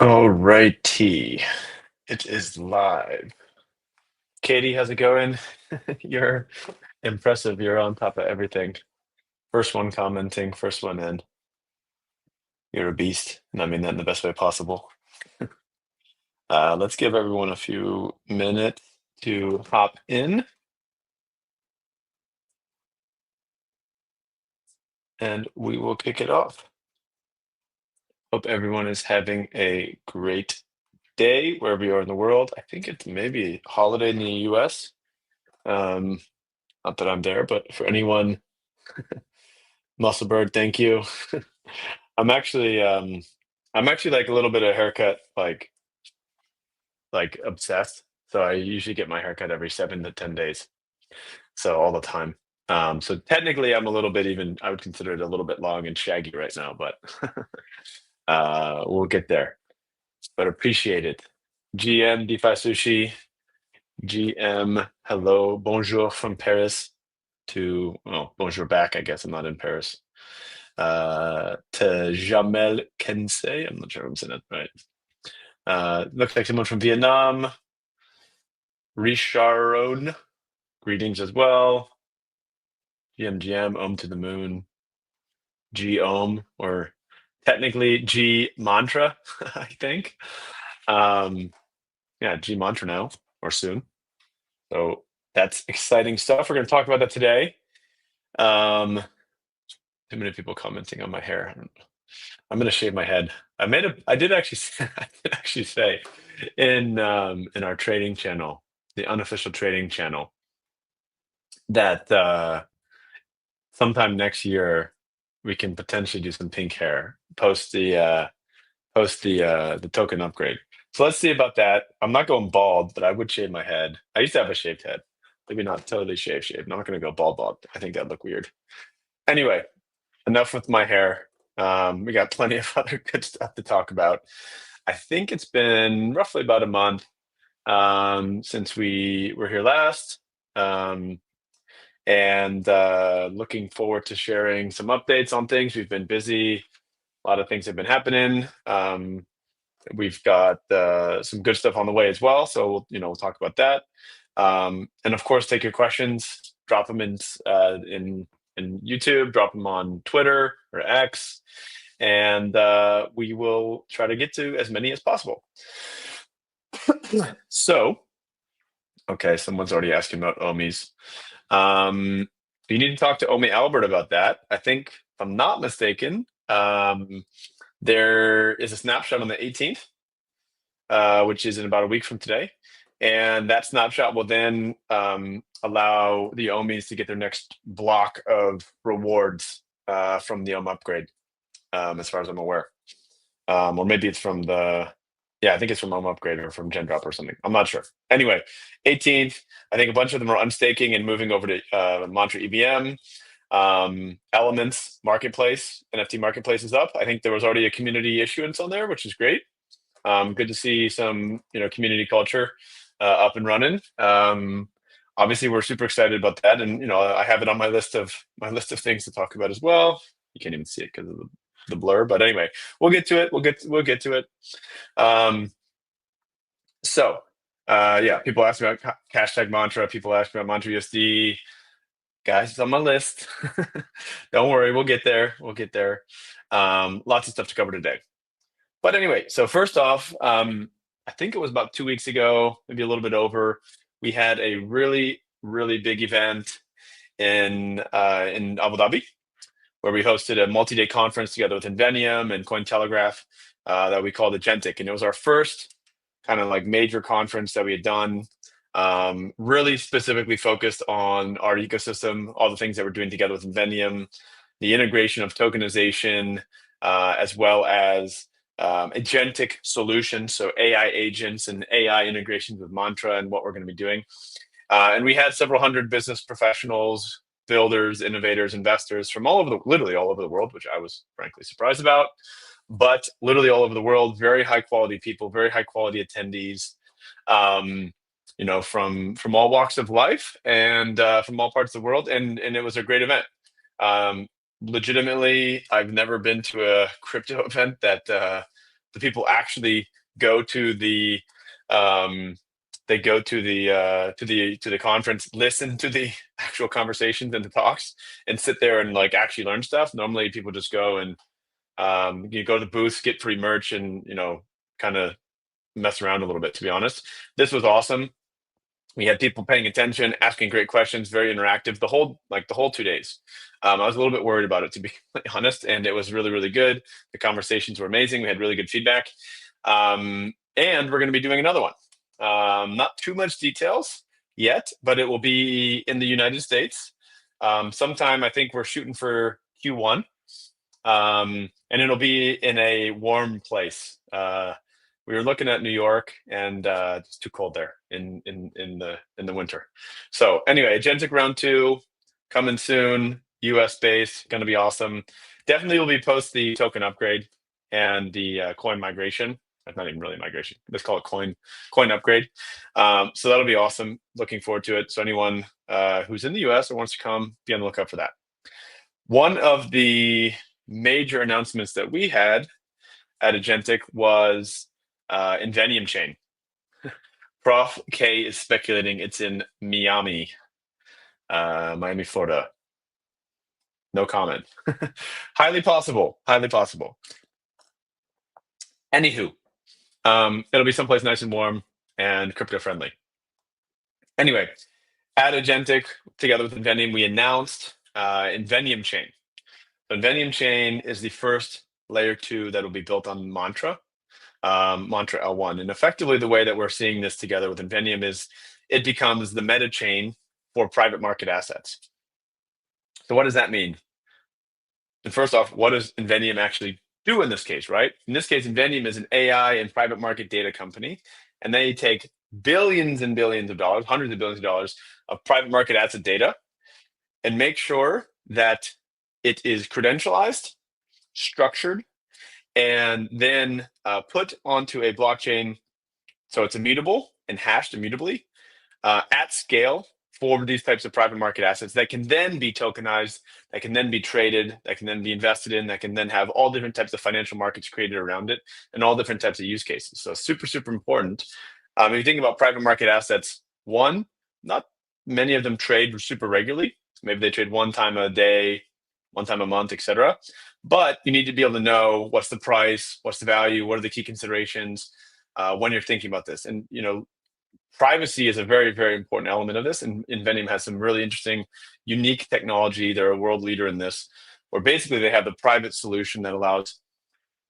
All righty. It is live. Katie, how's it going? You're impressive. You're on top of everything. First one commenting, first one in. You're a beast. And I mean that in the best way possible. Let's give everyone a few minutes to hop in. And we will kick it off. Hope everyone is having a great day wherever you are in the world. I think it's maybe a holiday in the US. Um, Not that I'm there, but for anyone, Musclebird, thank you. I'm actually I'm actually like a little bit of haircut like obsessed. So I usually get my haircut every 7 to 10 days. So all the time. So technically I'm a little bit even I would consider it a little bit long and shaggy right now, but we'll get there. But appreciate it. GM DeFi Sushi, GM, hello, bonjour from Paris to bonjour back, I guess I'm not in Paris. To Jamel Kensei. I'm not sure if I'm saying that right. Looks like someone from Vietnam. Risharon, greetings as well. GM, Om to the moon. G Om, or technically G Mantra, I think. Yeah, G Mantra now, or soon. So that's exciting stuff. We're going to talk about that today. Too many people commenting on my hair. I'm going to shave my head. I did actually, I did actually say in our trading channel, the unofficial trading channel, that sometime next year we can potentially do some pink hair post the token upgrade. So let's see about that. I'm not going bald, but I would shave my head. I used to have a shaved head. Maybe not totally shaved. I'm not going to go bald. I think that'd look weird. Anyway, enough with my hair. We got plenty of other good stuff to talk about. I think it's been roughly about a month since we were here last. And looking forward to sharing some updates on things. We've been busy. A lot of things have been happening. We've got some good stuff on the way as well. So we'll talk about that. And of course, take your questions. Drop them in YouTube. Drop them on Twitter or X, and we will try to get to as many as possible. So, okay, someone's already asking about Omis. You need to talk to Omi Albert about that. I think, if I'm not mistaken, there is a snapshot on the 18th, which is in about a week from today. And that snapshot will then allow the Omis to get their next block of rewards from the Om upgrade, as far as I'm aware. Or maybe it's from I think it's from Om upgrade or from Gen Drop or something. I'm not sure. Anyway, 18th, I think a bunch of them are unstaking and moving over to Mantra EVM. Elements Marketplace, NFT Marketplace is up. I think there was already a community issuance on there, which is great. Good to see some community culture up and running. Obviously, we're super excited about that, and I have it on my list of things to talk about as well. You can't even see it because of the blur, but anyway, we'll get to it. We'll get to it. Yeah, people ask me about hashtag Mantra. People ask me about Mantra USD. Guys, it's on my list. Don't worry, we'll get there. Lots of stuff to cover today. But anyway, so first off, I think it was about 2 weeks ago, maybe a little bit over, we had a really, really big event in Abu Dhabi, where we hosted a multi-day conference together with Invenium and Cointelegraph that we called Agentic. And it was our first kind of like major conference that we had done, really specifically focused on our ecosystem, all the things that we're doing together with Invenium, the integration of tokenization, as well as agentic solutions, so AI agents and AI integrations with Mantra and what we're going to be doing. And we had several hundred business professionals, builders, innovators, investors from literally all over the world, which I was frankly surprised about. But literally all over the world, very high quality people, very high quality attendees, from all walks of life and from all parts of the world, and it was a great event. Legitimately, I've never been to a crypto event that the people actually go to the they go to the conference, listen to the actual conversations and the talks, and sit there and like actually learn stuff. Normally, people just go and you go to the booth, get free merch, and kind of mess around a little bit. To be honest, this was awesome. We had people paying attention, asking great questions, very interactive. The whole 2 days. I was a little bit worried about it, to be honest, and it was really, really good. The conversations were amazing. We had really good feedback, and we're going to be doing another one. Not too much details yet, but it will be in the United States. Sometime, I think we're shooting for Q1, and it'll be in a warm place. We were looking at New York, and it's too cold there in the winter. So anyway, Agentic round 2 coming soon. US based, going to be awesome. Definitely will be post the token upgrade and the coin migration. That's not even really migration. Let's call it coin upgrade. So that'll be awesome. Looking forward to it. So anyone who's in the US or wants to come, be on the lookout for that. One of the major announcements that we had at Agentic was Invenium chain. Prof K is speculating it's in Miami, Florida. No comment. Highly possible. Anywho, it'll be someplace nice and warm and crypto friendly. Anyway, at Agentic, together with Invenium, we announced Invenium chain. So Invenium chain is the first layer 2 that will be built on Mantra L1. And effectively, the way that we're seeing this together with Invenium is it becomes the meta chain for private market assets. So what does that mean? And first off, what does Invenium actually do in this case, right? In this case, Invenium is an AI and private market data company, and they take billions and billions of dollars, hundreds of billions of dollars of private market asset data and make sure that it is credentialized, structured, and then put onto a blockchain so it's immutable and hashed immutably at scale for these types of private market assets that can then be tokenized, that can then be traded, that can then be invested in, that can then have all different types of financial markets created around it and all different types of use cases. So super, super important. If you think about private market assets, one, not many of them trade super regularly. Maybe they trade one time a day, one time a month, etc. But you need to be able to know what's the price, what's the value, what are the key considerations when you're thinking about this. And privacy is a very, very important element of this. And Invenium has some really interesting, unique technology. They're a world leader in this, where basically they have the private solution that allows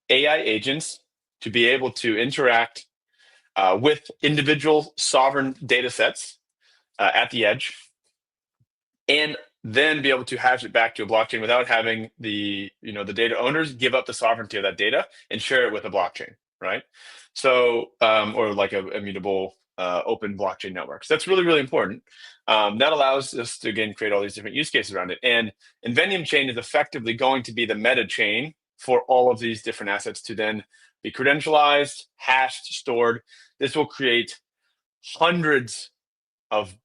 AI agents to be able to interact with individual sovereign data sets at the edge, and then be able to hash it back to a blockchain without having the data owners give up the sovereignty of that data and share it with a blockchain, right? So, or like a immutable open blockchain network. So that's really, really important. That allows us to, again, create all these different use cases around it. And Invenium chain is effectively going to be the meta chain for all of these different assets to then be credentialized, hashed, stored. This will create hundreds of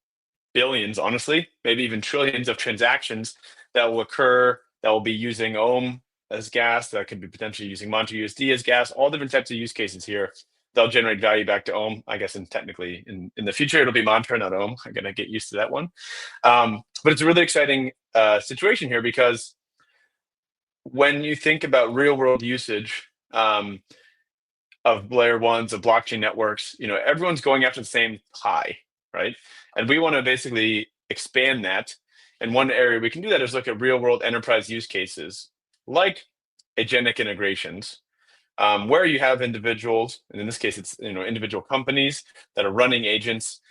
billions, honestly, maybe even trillions of transactions that will occur, that will be using Ohm as gas, that could be potentially using Mantra USD as gas, all different types of use cases here. They'll generate value back to Ohm, I guess, and technically in the future, it'll be Mantra, not Ohm. I'm going to get used to that one. But it's a really exciting situation here, because when you think about real world usage of layer 1s, of blockchain networks, everyone's going after the same pie, right? And we want to basically expand that. And one area we can do that is look at real world enterprise use cases like agentic integrations, where you have individuals, and in this case, it's individual companies that are running agents,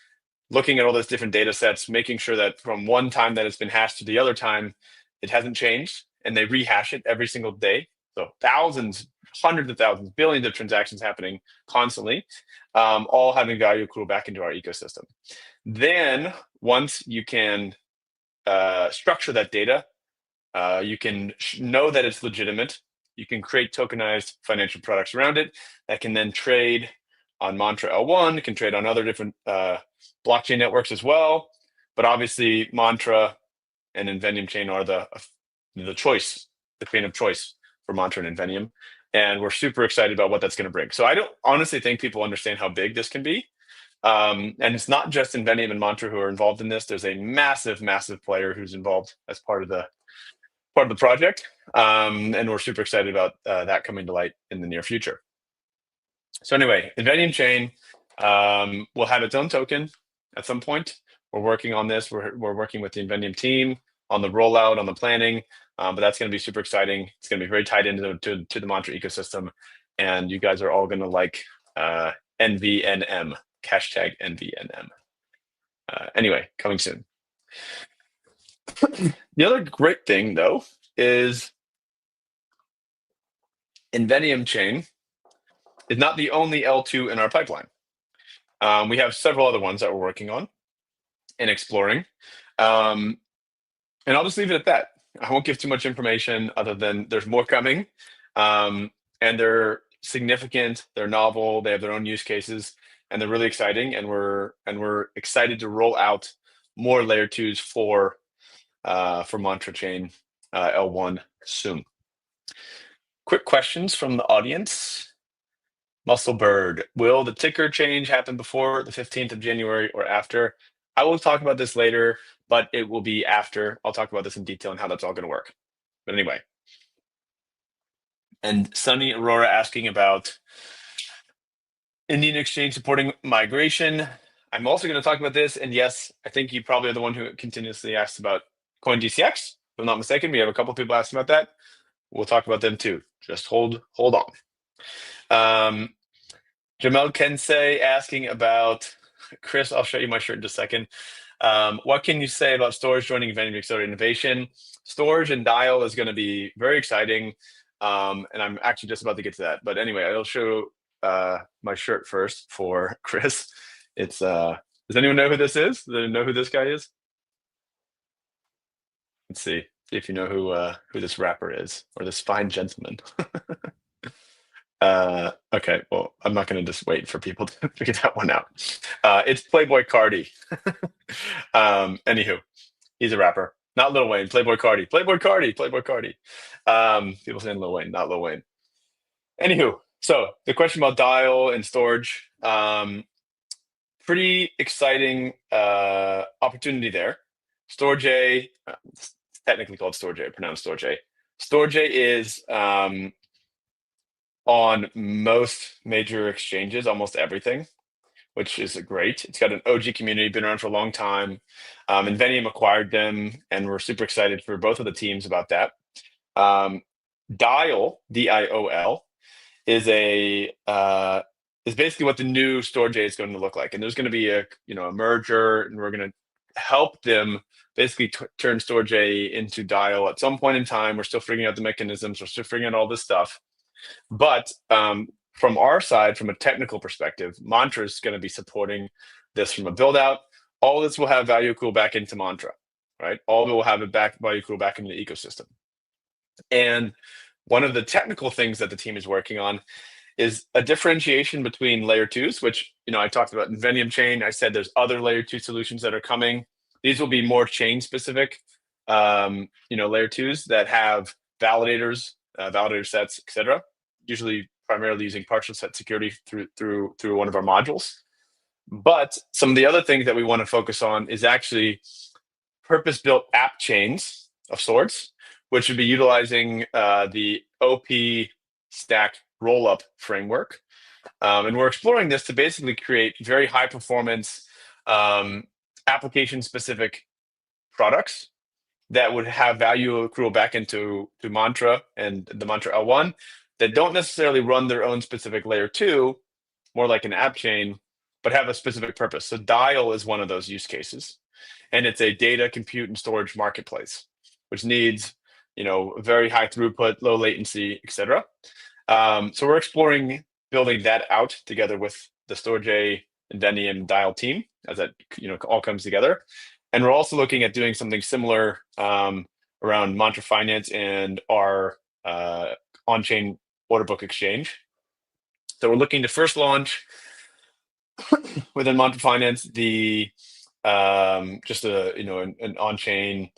looking at all those different data sets, making sure that from one time that it's been hashed to the other time, it hasn't changed, and they rehash it every single day. So thousands, hundreds of thousands, billions of transactions happening constantly, all having value accrue back into our ecosystem. Then once you can structure that data, you can know that it's legitimate. You can create tokenized financial products around it that can then trade on Mantra L1, can trade on other different blockchain networks as well. But obviously, Mantra and Invenium chain are the choice, the chain of choice for Mantra and Invenium. and we're super excited about what that's going to bring. So I don't honestly think people understand how big this can be. And it's not just Invenium and Mantra who are involved in this. There's a massive, massive player who's involved as part of the project, and we're super excited about that coming to light in the near future. So anyway, Invenium Chain will have its own token at some point. We're working on this. We're working with the Invenium team on the rollout, on the planning, but that's going to be super exciting. It's going to be very tied into the Mantra ecosystem, and you guys are all going to like NVNM, hashtag NVNM. Anyway, coming soon. The other great thing, though, is Invenium Chain is not the only L2 in our pipeline. We have several other ones that we're working on and exploring. And I'll just leave it at that. I won't give too much information other than there's more coming. And they're significant, they're novel, they have their own use cases, and they're really exciting. And we're excited to roll out more layer 2s for Mantra Chain L1 soon. Quick questions from the audience. Musclebird, will the ticker change happen before the 15th of January or after? I will talk about this later, but it will be after. I'll talk about this in detail and how that's all going to work. But anyway. And Sunny Aurora asking about Indian exchange supporting migration. I'm also going to talk about this. And yes, I think you probably are the one who continuously asks about CoinDCX. If I'm not mistaken, we have a couple of people asking about that. We'll talk about them too. Just hold on. Jamel Kensei asking about, Chris, I'll show you my shirt in just a second. What can you say about Storj joining Invenium to accelerate innovation? Storj and Dial is going to be very exciting. And I'm actually just about to get to that. But anyway, I'll show my shirt first for Chris. It's does anyone know who this is? Does anyone know who this guy is? Let's see if you know who this rapper is, or this fine gentleman. Okay, well, I'm not going to just wait for people to figure that one out. It's Playboi Carti. Anywho, he's a rapper. Not Lil Wayne, Playboi Carti. Playboi Carti. People saying Lil Wayne, not Lil Wayne. Anywho, so the question about Dial and Storj, pretty exciting opportunity there. Storj, it's technically called Storj, pronounced Storj. Storj is on most major exchanges, almost everything, which is great. It's got an OG community, been around for a long time. Invenium acquired them, and we're super excited for both of the teams about that. Dial, D-I-O-L, is basically what the new Storj is going to look like. And there's going to be a merger, and we're going to help them basically turn Storj into Dial at some point in time. We're still figuring out the mechanisms. We're still figuring out all this stuff. But from our side, from a technical perspective, Mantra is going to be supporting this from a build out. All this will have value accrual back into Mantra, right? All of it will have value accrual back into the ecosystem. And one of the technical things that the team is working on is a differentiation between layer 2s, which I talked about Invenium Chain. I said there's other layer 2 solutions that are coming. These will be more chain specific, layer 2s that have validators, validator sets, etc. Usually primarily using partial set security through one of our modules. But some of the other things that we want to focus on is actually purpose-built app chains of sorts, which would be utilizing the OP stack rollup framework. And we're exploring this to basically create very high performance application specific products that would have value accrual back into Mantra and the Mantra L1 that don't necessarily run their own specific layer 2, more like an app chain, but have a specific purpose. So Dial is one of those use cases. And it's a data, compute, and storage marketplace, which needs very high throughput, low latency, etc. So we're exploring building that out together with the Storj, Invenium, Dial team as that all comes together. And we're also looking at doing something similar around Mantra Finance and our on-chain order book exchange. So we're looking to first launch within Mantra Finance the just an on-chain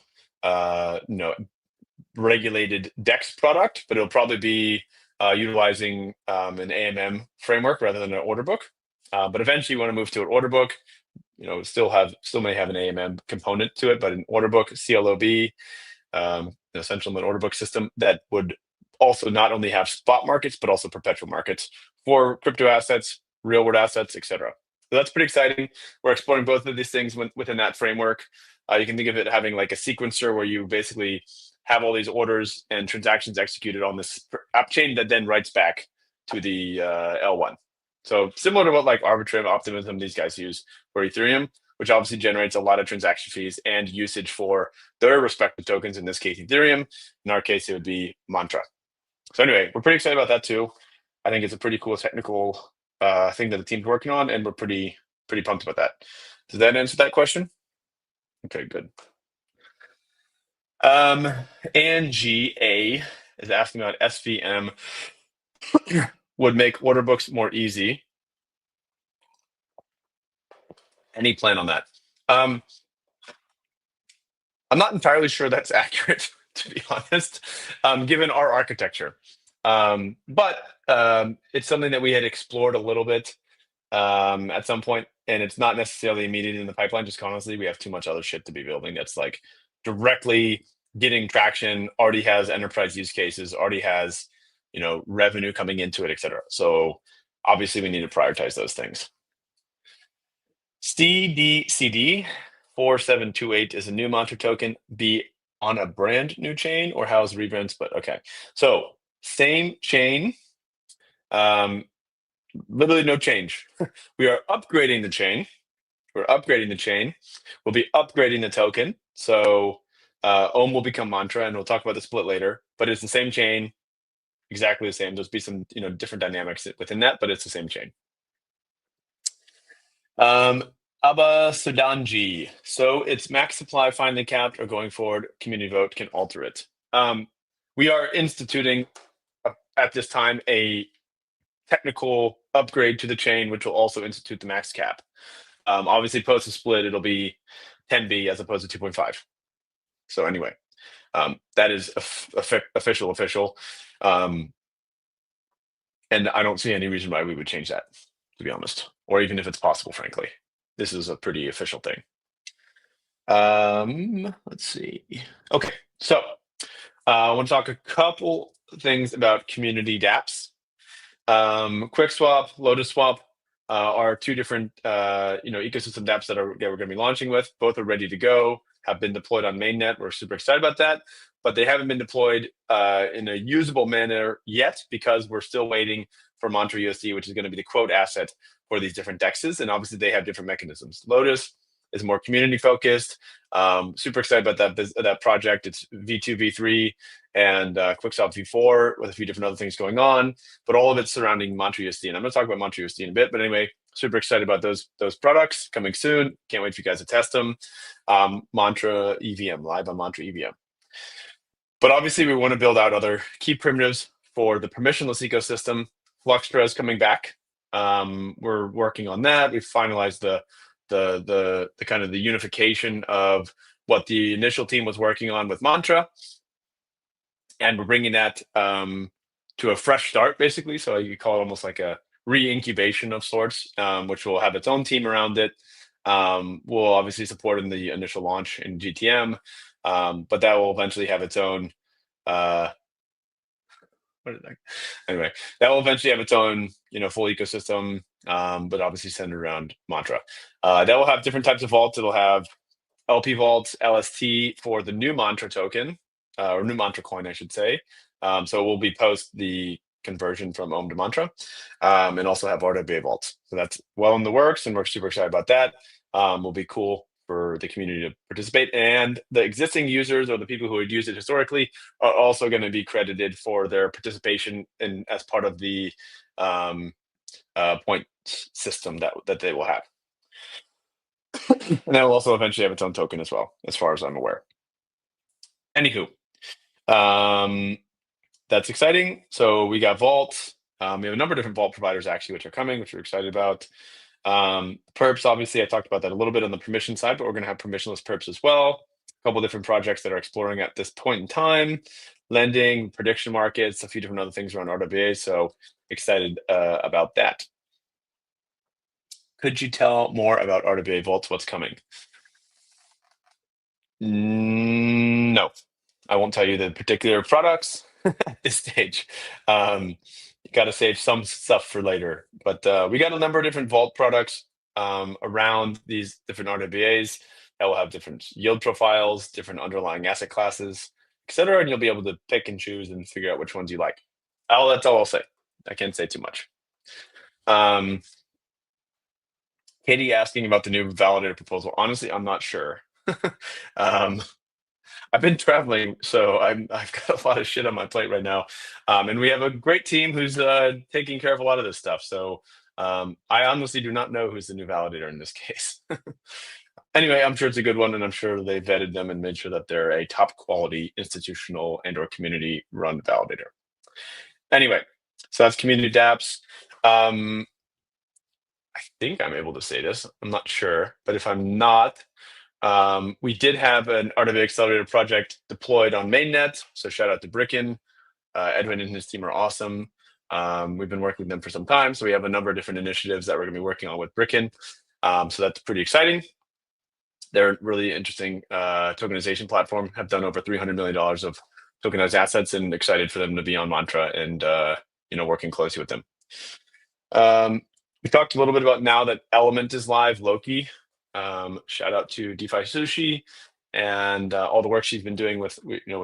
regulated DEX product, but it'll probably be utilizing an AMM framework rather than an order book. But eventually, you want to move to an order book. Still may have an AMM component to it, but an order book, CLOB, central limit order book system that would also not only have spot markets but also perpetual markets for crypto assets, real world assets, etc. So that's pretty exciting. We're exploring both of these things within that framework. You can think of it having like a sequencer where you basically have all these orders and transactions executed on this app chain that then writes back to the L1. So similar to what like Arbitrum, Optimism, these guys use for Ethereum, which obviously generates a lot of transaction fees and usage for their respective tokens, in this case, Ethereum. In our case, it would be Mantra. So anyway, we're pretty excited about that too. I think it's a pretty cool technical thing that the team's working on, and we're pretty pumped about that. Does that answer that question? Okay, good. Angie A is asking about SVM would make order books more easy. Any plan on that? I'm not entirely sure that's accurate, to be honest, given our architecture. But it's something that we had explored a little bit at some point, and it's not necessarily immediate in the pipeline. Just honestly, we have too much other shit to be building that's like directly getting traction, already has enterprise use cases, already has revenue coming into it, etc. So obviously, we need to prioritize those things. CDCD 4728 is a new Mantra token. Be on a brand new chain, or how's rebrands? But okay, so same chain. Literally no change. We are upgrading the chain. We're upgrading the chain. We'll be upgrading the token. So Ohm will become Mantra, and we'll talk about the split later. But it's the same chain, exactly the same. There'll be some different dynamics within that, but it's the same chain. Abba Sudanji. So it's max supply finally capped, or going forward, community vote can alter it. We are instituting at this time a technical upgrade to the chain, which will also institute the max cap. Obviously, post the split, it'll be 10B as opposed to 2.5. So anyway, that is official. And I don't see any reason why we would change that, to be honest, or even if it's possible, frankly. This is a pretty official thing. Let's see. Okay, so I want to talk a couple things about community DApps. QuickSwap, Lotus Swap are two different ecosystem DApps that we're going to be launching with. Both are ready to go, have been deployed on mainnet. We're super excited about that, but they haven't been deployed in a usable manner yet because we're still waiting for Mantra USD, which is going to be the quote asset for these different DEXs, and obviously they have different mechanisms. Lotus is more community focused. Super excited about that project. It's V2, V3, and QuickSwap V4 with a few different other things going on, but all of it's surrounding Mantra USD. And I'm going to talk about Mantra USD in a bit, but anyway, super excited about those products coming soon. Can't wait for you guys to test them. Mantra EVM, live on Mantra EVM. But obviously, we want to build out other key primitives for the permissionless ecosystem. Fluxtra is coming back. We're working on that. We've finalized the kind of the unification of what the initial team was working on with Mantra, and we're bringing that to a fresh start, basically. So you call it almost like a re-incubation of sorts, which will have its own team around it. We'll obviously support in the initial launch in GTM, but that will eventually have its own. Anyway, that will eventually have its own, full ecosystem, but obviously centered around Mantra. That will have different types of vaults. It'll have LP vaults, LST for the new Mantra token, or new Mantra coin, I should say. So we'll be post the conversion from Ohm to Mantra, and also have RWA vaults. So that's well in the works, and we're super excited about that. Will be cool for the community to participate, and the existing users or the people who had used it historically are also going to be credited for their participation in as part of the point system that they will have. And that will also eventually have its own token as well, as far as I'm aware. Anywho, that's exciting. So we got vaults. We have a number of different vault providers actually, which are coming, which we're excited about. Perps, obviously, I talked about that a little bit on the permission side, but we're going to have permissionless perps as well. A couple different projects that are exploring at this point in time. lending, prediction markets, a few different other things around RWA. So excited about that. Could you tell more about RWA Vaults? What's coming? No, I won't tell you the particular products at this stage. You got to save some stuff for later. But we got a number of different Vault products around these different RWAs that will have different yield profiles, different underlying asset classes, etc. And you'll be able to pick and choose and figure out which ones you like. That's all I'll say. I can't say too much. Katie asking about the new validator proposal. Honestly, I'm not sure. I've been traveling, so I've got a lot of shit on my plate right now, and we have a great team who's taking care of a lot of this stuff. So I honestly do not know who's the new validator in this case. Anyway, I'm sure it's a good one, and I'm sure they vetted them and made sure that they're a top quality institutional and/or community run validator. Anyway, so that's community DApps. I think I'm able to say this. I'm not sure, but if I'm not, we did have an RWA Accelerator project deployed on mainnet. So shout out to Bricken. Edwin and his team are awesome. We've been working with them for some time. So we have a number of different initiatives that we're going to be working on with Bricken. So that's pretty exciting. They're a really interesting tokenization platform, have done over $300 million of tokenized assets, and excited for them to be on Mantra and working closely with them. We talked a little bit about now that Element is live, Loki. Shout out to DeFi Sushi and all the work she's been doing with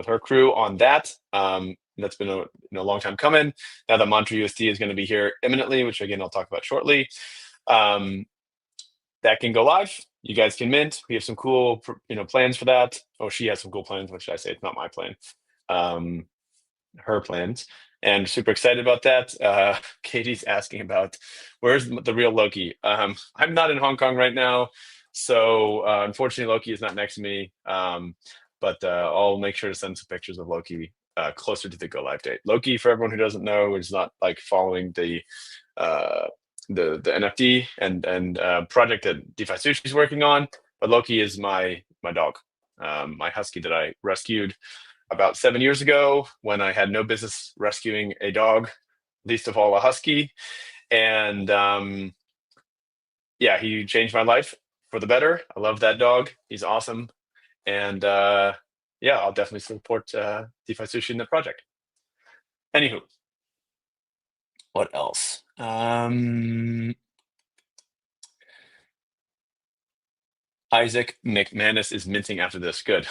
her crew on that. That's been a long time coming. Now that Mantra USD is going to be here imminently, which again I'll talk about shortly. That can go live. You guys can mint. We have some cool plans for that. Oh, she has some cool plans. What should I say? It's not my plan. Her plans. And super excited about that. Katie's asking about where's the real Loki. I'm not in Hong Kong right now, so unfortunately Loki is not next to me. But I'll make sure to send some pictures of Loki closer to the go live date. Loki, for everyone who doesn't know, is not like following the NFT and project that DeFi Sushi is working on, but Loki is my dog, my husky that I rescued about 7 years ago when I had no business rescuing a dog, least of all a husky. And he changed my life for the better. I love that dog. He's awesome. And I'll definitely support DeFi Sushi in the project. Anywho, what else? Isaac McManus is minting after this. Good.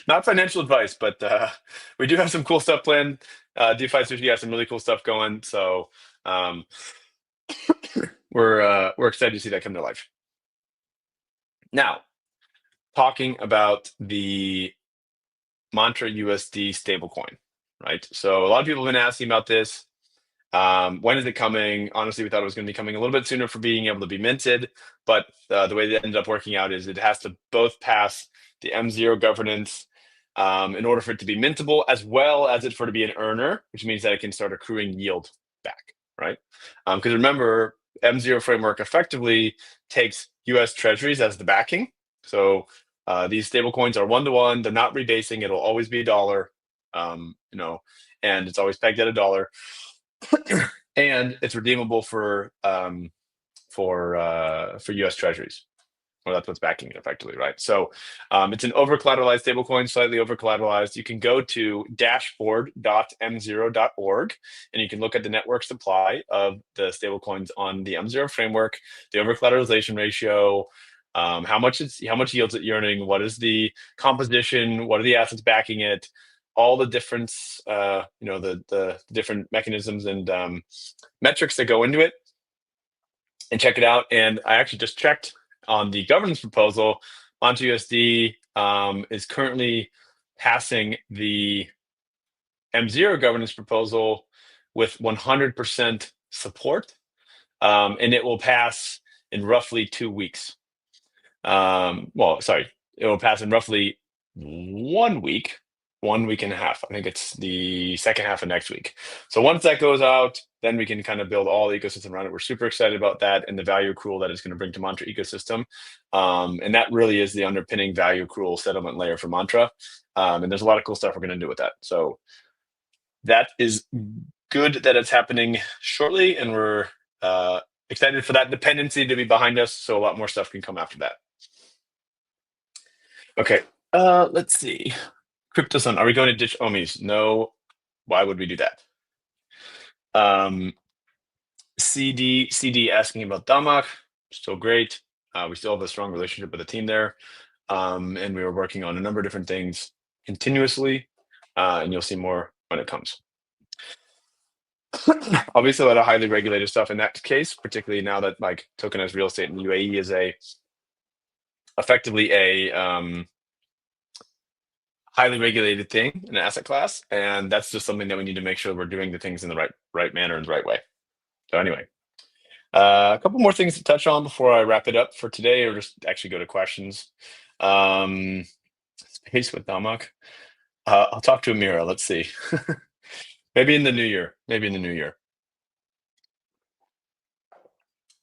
Not financial advice, but we do have some cool stuff planned. DeFi Sushi has some really cool stuff going. So we're excited to see that come to life. Now, talking about the Mantra USD stablecoin, right? So a lot of people have been asking about this. When is it coming? Honestly, we thought it was going to be coming a little bit sooner for being able to be minted, but the way that ended up working out is it has to both pass the M0 governance in order for it to be mintable, as well as for it to be an earner, which means that it can start accruing yield back, right? Because remember, M0 framework effectively takes US Treasuries as the backing. So these stablecoins are one-to-one. They're not rebasing. It'll always be a dollar, and it's always pegged at a dollar. And it's redeemable for U.S. Treasuries. Well, that's what's backing it effectively, right? So it's an over-collateralized stablecoin, slightly over-collateralized. You can go to dashboard.m0.org, and you can look at the network supply of the stablecoins on the M0 framework, the over-collateralization ratio, how much yields it earning, what is the composition, what are the assets backing it, all the difference, the different mechanisms and metrics that go into it, and check it out. And I actually just checked on the governance proposal. Mantra USD is currently passing the M0 governance proposal with 100% support, and it will pass in roughly 2 weeks. It will pass in roughly 1 week. 1 week and a half. I think it's the second half of next week. So once that goes out, then we can kind of build all the ecosystem around it. We're super excited about that and the value accrual that it's going to bring to Mantra ecosystem. And that really is the underpinning value accrual settlement layer for Mantra. And there's a lot of cool stuff we're going to do with that. So that is good that it's happening shortly, and we're excited for that dependency to be behind us. So a lot more stuff can come after that. Okay, let's see. CryptoSun, are we going to ditch Omis? No. Why would we do that? CD asking about Damak. Still great. We still have a strong relationship with the team there. And we were working on a number of different things continuously. And you'll see more when it comes. Obviously, a lot of highly regulated stuff in that case, particularly now that like tokenized real estate in the UAE is effectively a highly regulated thing, an asset class, and that's just something that we need to make sure we're doing the things in the right manner and the right way. So anyway, a couple more things to touch on before I wrap it up for today, or just actually go to questions. Space with Damak. I'll talk to Amira. Let's see. Maybe in the new year.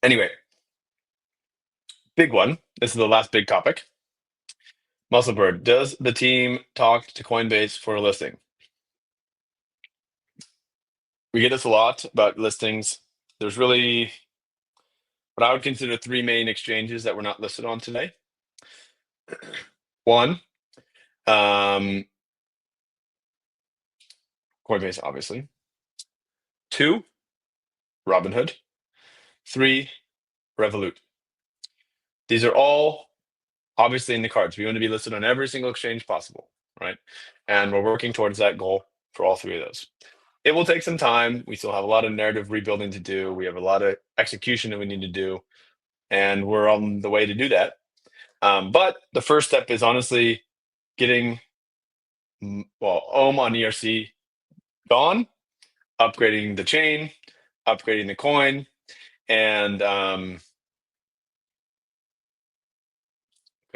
Anyway, big one. This is the last big topic. Musclebird, does the team talk to Coinbase for a listing? We get this a lot about listings. There's really what I would consider 3 main exchanges that we're not listed on today. One, Coinbase, obviously. 2, Robinhood. 3, Revolut. These are all obviously in the cards. We want to be listed on every single exchange possible, right? And we're working towards that goal for all 3 of those. It will take some time. We still have a lot of narrative rebuilding to do. We have a lot of execution that we need to do, and we're on the way to do that. But the first step is honestly getting Ohm on ERC gone, upgrading the chain, upgrading the coin, and okay,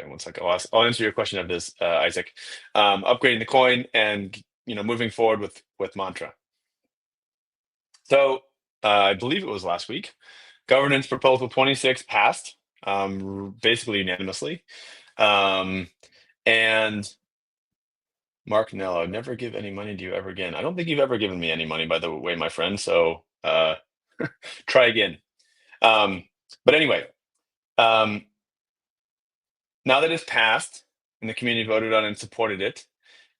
one second. I'll answer your question of this, Isaac. Upgrading the coin and moving forward with Mantra. So I believe it was last week. Governance proposal 26 passed, basically unanimously. And Mark Nello, never give any money to you ever again. I don't think you've ever given me any money, by the way, my friend. So try again. But anyway, now that it's passed and the community voted on and supported it,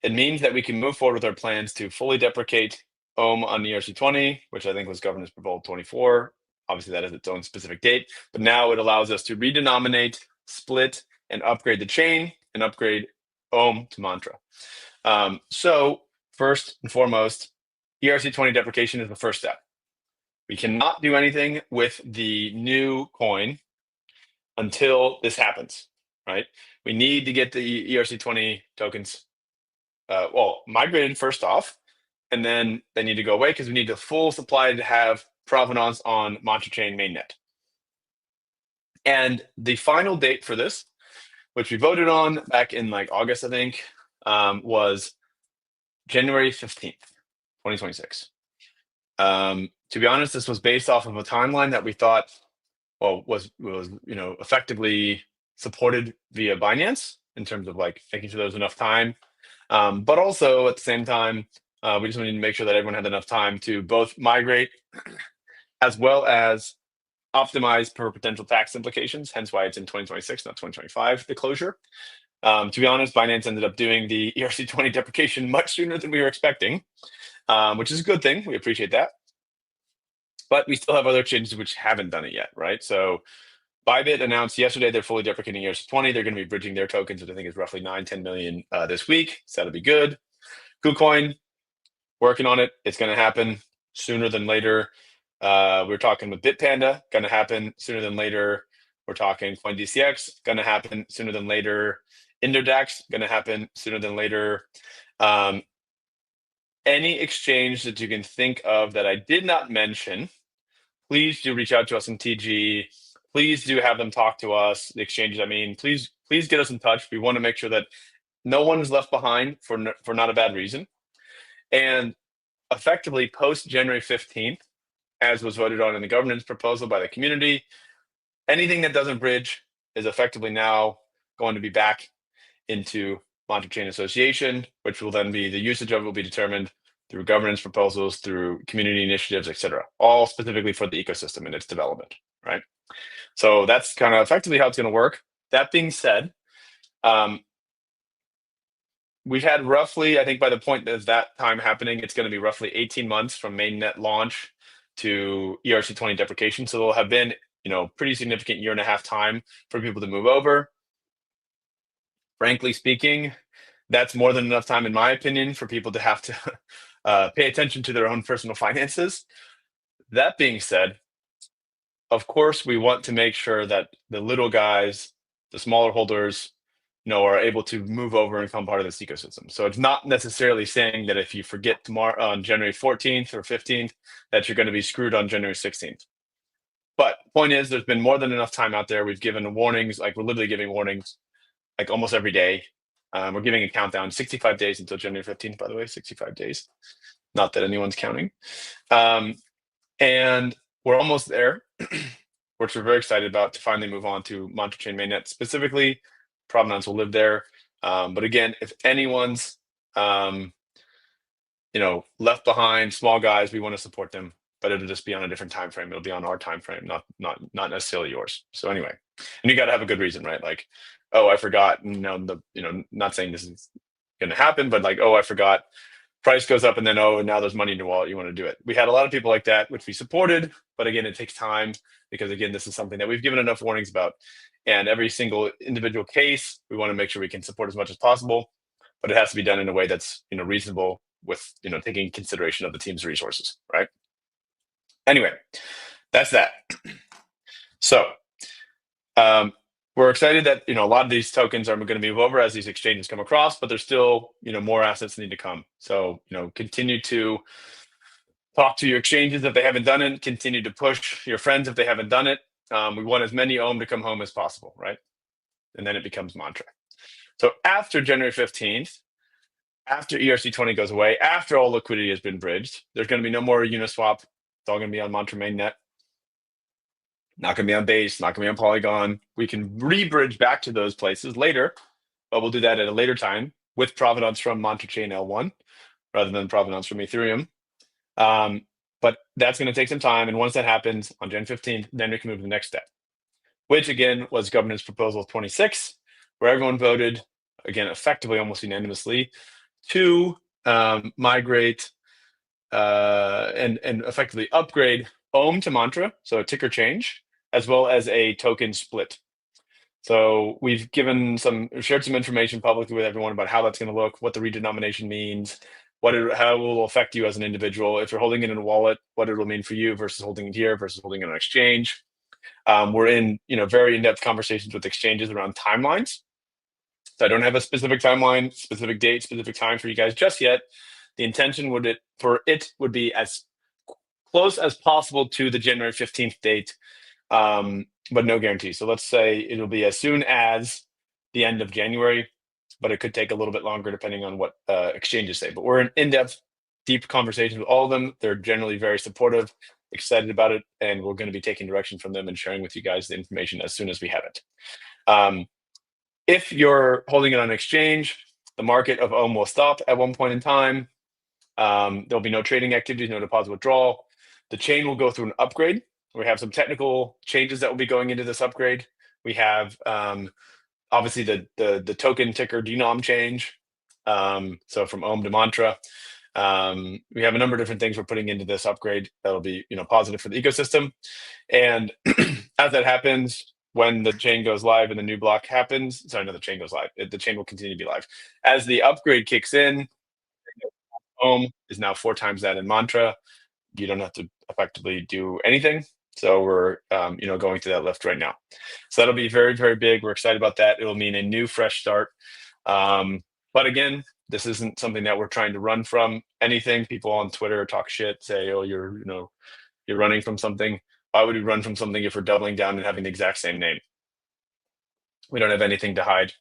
it means that we can move forward with our plans to fully deprecate Ohm on ERC20, which I think was governance proposal 24. Obviously, that has its own specific date, but now it allows us to redenominate, split, and upgrade the chain and upgrade Ohm to Mantra. So first and foremost, ERC20 deprecation is the first step. We cannot do anything with the new coin until this happens, right? We need to get the ERC20 tokens migrated first off, and then they need to go away because we need the full supply to have provenance on Mantra Chain mainnet. And the final date for this, which we voted on back in like August, I think, was January 15th, 2026. To be honest, this was based off of a timeline that we thought, was effectively supported via Binance in terms of like making sure there was enough time. But also at the same time, we just wanted to make sure that everyone had enough time to both migrate as well as optimize per potential tax implications, hence why it's in 2026, not 2025, the closure. To be honest, Binance ended up doing the ERC20 deprecation much sooner than we were expecting, which is a good thing. We appreciate that. But we still have other exchanges which haven't done it yet, right? So Bybit announced yesterday they're fully deprecating ERC20. They're going to be bridging their tokens, which I think is roughly 9-10 million this week. So that'll be good. KuCoin, working on it. It's going to happen sooner than later. We're talking with Bitpanda, going to happen sooner than later. We're talking CoinDCX, going to happen sooner than later. Indodax, going to happen sooner than later. Any exchange that you can think of that I did not mention, please do reach out to us in TG. Please do have them talk to us, the exchanges. I mean, please get us in touch. We want to make sure that no one is left behind for not a bad reason. And effectively post January 15th, as was voted on in the governance proposal by the community, anything that doesn't bridge is effectively now going to be back into Mantra Chain Association, which will then be, the usage of it will be determined through governance proposals, through community initiatives, et cetera, all specifically for the ecosystem and its development, right? So that's kind of effectively how it's going to work. That being said, we've had roughly, I think by the point of that time happening, it's going to be roughly 18 months from mainnet launch to ERC20 deprecation. So there'll have been, pretty significant 1.5 year time for people to move over. Frankly speaking, that's more than enough time, in my opinion, for people to have to pay attention to their own personal finances. That being said, of course, we want to make sure that the little guys, the smaller holders, are able to move over and become part of this ecosystem. So it's not necessarily saying that if you forget tomorrow on January 14th or 15th, that you're going to be screwed on January 16th. But point is, there's been more than enough time out there. We've given warnings, like we're literally giving warnings like almost every day. We're giving a countdown, 65 days until January 15th, by the way, 65 days. Not that anyone's counting. And we're almost there, which we're very excited about, to finally move on to Mantra Chain mainnet specifically. Provenance will live there. But again, if anyone's left behind, small guys, we want to support them, but it'll just be on a different time frame. It'll be on our time frame, not necessarily yours. So anyway, and you got to have a good reason, right? Like, oh, I forgot. Not saying this is going to happen, but like, oh, I forgot. Price goes up, and then now there's money in your wallet. You want to do it. We had a lot of people like that, which we supported, but again, it takes time because again, this is something that we've given enough warnings about. And every single individual case, we want to make sure we can support as much as possible, but it has to be done in a way that's reasonable with taking consideration of the team's resources, right? Anyway, that's that. So we're excited that a lot of these tokens are going to move over as these exchanges come across, but there's still more assets need to come. So continue to talk to your exchanges if they haven't done it. Continue to push your friends if they haven't done it. We want as many ohm to come home as possible, right? And then it becomes mantra. So after January 15th, after ERC20 goes away, after all liquidity has been bridged, there's going to be no more Uniswap. It's all going to be on Mantra mainnet. Not going to be on Base, not going to be on Polygon. We can re-bridge back to those places later, but we'll do that at a later time with provenance from Mantra Chain L1 rather than provenance from Ethereum. But that's going to take some time. And once that happens on Jan 15th, then we can move to the next step, which again was governance proposal 26, where everyone voted, again, effectively almost unanimously, to migrate and effectively upgrade Ohm to Mantra, so a ticker change, as well as a token split. So we've shared some information publicly with everyone about how that's going to look, what the redenomination means, how it will affect you as an individual. If you're holding it in a wallet, what it will mean for you versus holding it here versus holding it on an exchange. We're in very in-depth conversations with exchanges around timelines. So I don't have a specific timeline, specific date, specific time for you guys just yet. The intention would be as close as possible to the January 15th date, but no guarantee. So let's say it'll be as soon as the end of January, but it could take a little bit longer depending on what exchanges say. But we're in in-depth, deep conversations with all of them. They're generally very supportive, excited about it, and we're going to be taking direction from them and sharing with you guys the information as soon as we have it. If you're holding it on exchange, the market of Ohm will stop at one point in time. There'll be no trading activities, no deposit withdrawal. The chain will go through an upgrade. We have some technical changes that will be going into this upgrade. We have obviously the token ticker denom change. So from Ohm to Mantra. We have a number of different things we're putting into this upgrade that'll be positive for the ecosystem. And as that happens, when the chain goes live and the new block happens, the chain goes live. The chain will continue to be live. As the upgrade kicks in, Ohm is now 4 times that in Mantra. You don't have to effectively do anything. So we're going through that lift right now. So that'll be very, very big. We're excited about that. It'll mean a new fresh start. But again, this isn't something that we're trying to run from anything. People on Twitter talk shit, say, oh, you're running from something. Why would we run from something if we're doubling down and having the exact same name? We don't have anything to hide.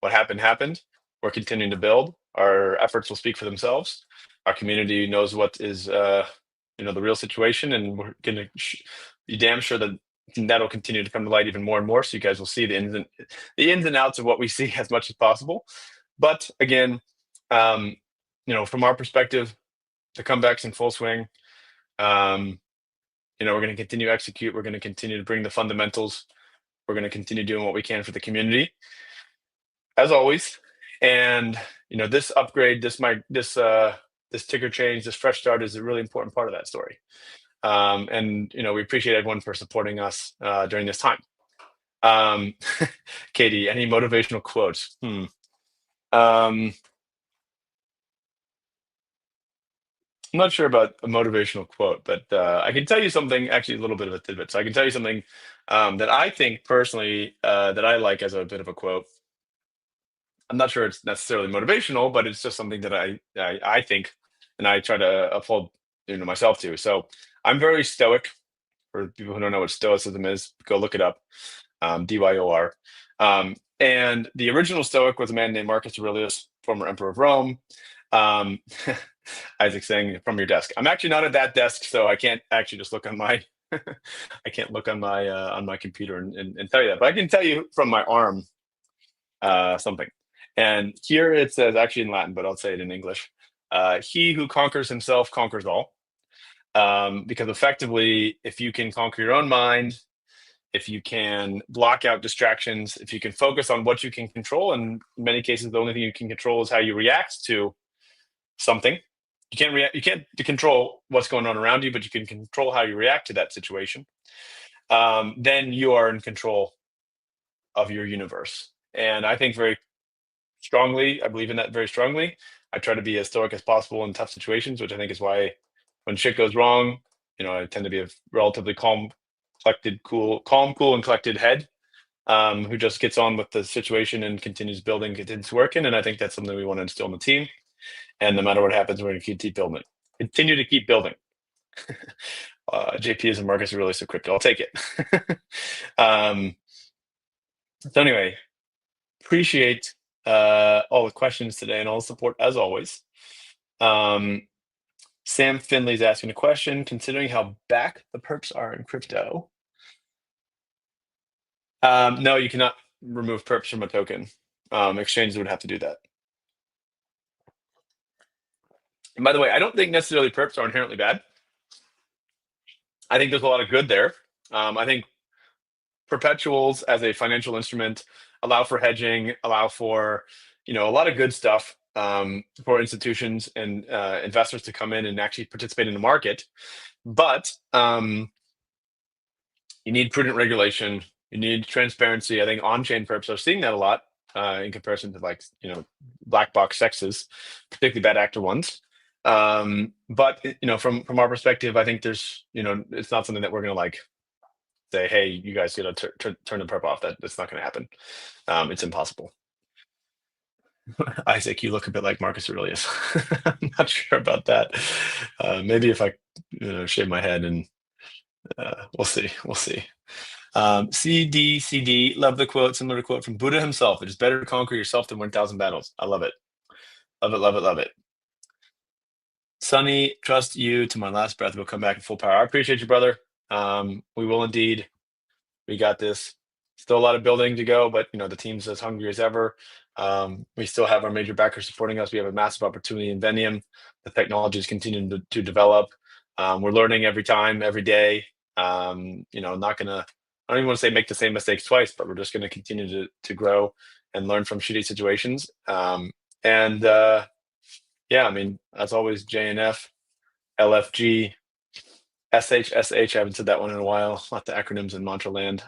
What happened. We're continuing to build. Our efforts will speak for themselves. Our community knows what is, the real situation, and we're going to be damn sure that that'll continue to come to light even more and more. So you guys will see the ins and outs of what we see as much as possible. But again, from our perspective, the comeback's in full swing. We're going to continue to execute. We're going to continue to bring the fundamentals. We're going to continue doing what we can for the community, as always. And this upgrade, this ticker change, this fresh start is a really important part of that story. And we appreciate everyone for supporting us during this time. Katie, any motivational quotes? I'm not sure about a motivational quote, but I can tell you something, actually a little bit of a tidbit. So I can tell you something that I think personally that I like as a bit of a quote. I'm not sure it's necessarily motivational, but it's just something that I think, and I try to uphold myself to. So I'm very stoic. For people who don't know what stoicism is, go look it up. DYOR. And the original Stoic was a man named Marcus Aurelius, former emperor of Rome. Isaac saying from your desk. I'm actually not at that desk, so I can't actually just look on my I can't look on my computer and tell you that. But I can tell you from my arm something. And here it says, actually in Latin, but I'll say it in English. He who conquers himself conquers all. Because effectively, if you can conquer your own mind, if you can block out distractions, if you can focus on what you can control, and in many cases, the only thing you can control is how you react to something. You can't control what's going on around you, but you can control how you react to that situation. Then you are in control of your universe. And I think very strongly, I believe in that very strongly. I try to be as stoic as possible in tough situations, which I think is why when shit goes wrong, I tend to be a relatively calm, cool, and collected head who just gets on with the situation and continues building, continues working. And I think that's something we want to instill in the team. And no matter what happens, we're going to keep building. Continue to keep building. JP is a Marcus Aurelius of crypto. I'll take it. So anyway, appreciate all the questions today and all the support as always. Sam Finley's asking a question. Considering how back the perps are in crypto, no, you cannot remove perps from a token. Exchanges would have to do that. And by the way, I don't think necessarily perps are inherently bad. I think there's a lot of good there. I think perpetuals as a financial instrument allow for hedging, allow for a lot of good stuff for institutions and investors to come in and actually participate in the market. But you need prudent regulation. You need transparency. I think on-chain perps are seeing that a lot in comparison to black box sexes, particularly bad actor ones. But from our perspective, I think there's it's not something that we're gonna say, hey, you guys turn the perp off. That's not gonna happen. It's impossible. Isaac, you look a bit like Marcus Aurelius. I'm not sure about that. Maybe if I shave my head and we'll see. CD, love the quote, similar to quote from Buddha himself. It is better to conquer yourself than 1,000 battles. I love it. Love it. Sonny, trust you to my last breath. We'll come back in full power. I appreciate you, brother. We will indeed. We got this. Still a lot of building to go, but the team's as hungry as ever. We still have our major backers supporting us. We have a massive opportunity in Invenium. The technology is continuing to develop. We're learning every time, every day. Not gonna. I don't even want to say make the same mistakes twice, but we're just going to continue to grow and learn from shitty situations. Yeah, I mean, as always, JNF, LFG, SHSH. I haven't said that one in a while. A lot of acronyms in mantra land.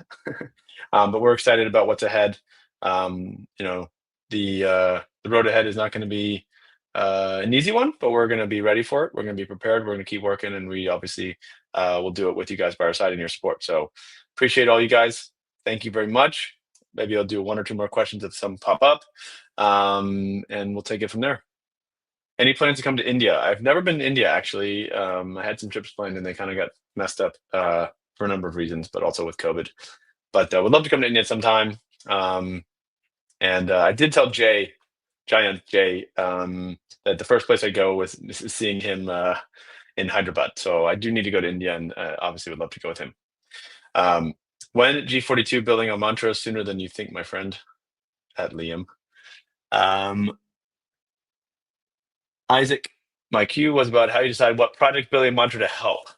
But we're excited about what's ahead. The road ahead is not going to be an easy one, but we're going to be ready for it. We're going to be prepared. We're going to keep working, and we obviously will do it with you guys by our side and your support. So appreciate all you guys. Thank you very much. Maybe I'll do one or two more questions if some pop up, and we'll take it from there. Any plans to come to India? I've never been to India, actually. I had some trips planned, and they kind of got messed up for a number of reasons, but also with COVID. But would love to come to India sometime. And I did tell Jay Giant J. That the first place I go with is seeing him in Hyderabad. So I do need to go to India, and obviously would love to go with him. When G42 building a mantra sooner than you think, my friend, at Liam. Isaac, my cue was about how you decide what project building mantra to help.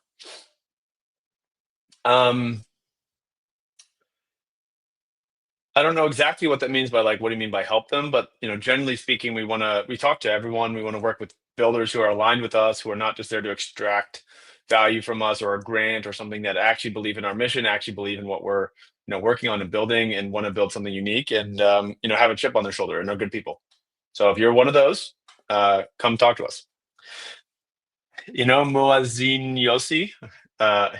I don't know exactly what that means by like, what do you mean by help them? But generally speaking, we talk to everyone. We want to work with builders who are aligned with us, who are not just there to extract value from us or a grant or something, that actually believe in our mission, actually believe in what we're working on and building, and want to build something unique, and have a chip on their shoulder, and are good people. So if you're one of those, come talk to us. Muazzin Yossi,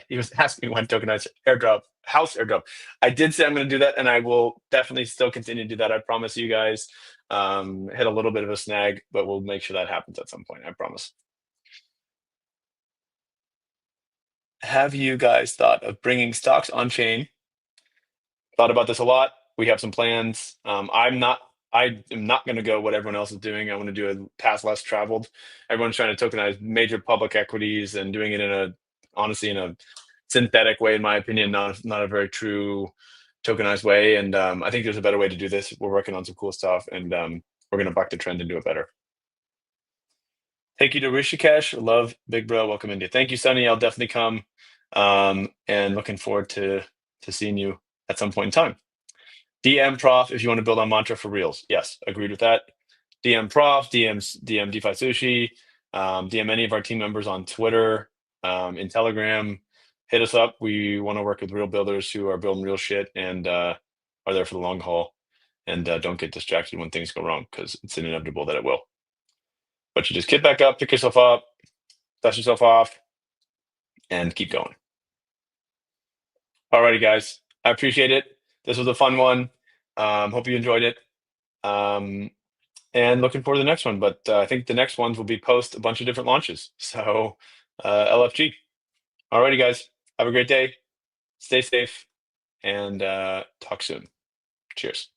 he was asking when tokenized airdrop, house airdrop. I did say I'm going to do that, and I will definitely still continue to do that. I promise you guys. Hit a little bit of a snag, but we'll make sure that happens at some point. I promise. Have you guys thought of bringing stocks on chain? Thought about this a lot. We have some plans. I am not going to go what everyone else is doing. I want to do a path less traveled. Everyone's trying to tokenize major public equities and doing it honestly, in a synthetic way, in my opinion, not a very true tokenized way. And I think there's a better way to do this. We're working on some cool stuff, and we're going to buck the trend and do it better. Thank you to Rishikesh. Love, big bro. Welcome, India. Thank you, Sunny. I'll definitely come. And looking forward to seeing you at some point in time. DM Prof if you want to build on mantra for reals. Yes, agreed with that. DM Prof, DM DeFi Sushi, DM any of our team members on Twitter, in Telegram. Hit us up. We want to work with real builders who are building real shit and are there for the long haul, and don't get distracted when things go wrong, because it's inevitable that it will. But you just get back up, pick yourself up, dust yourself off, and keep going. Alrighty, guys. I appreciate it. This was a fun one. Hope you enjoyed it. And looking forward to the next one. But I think the next ones will be post a bunch of different launches. So LFG. Alrighty, guys. Have a great day. Stay safe, and talk soon. Cheers.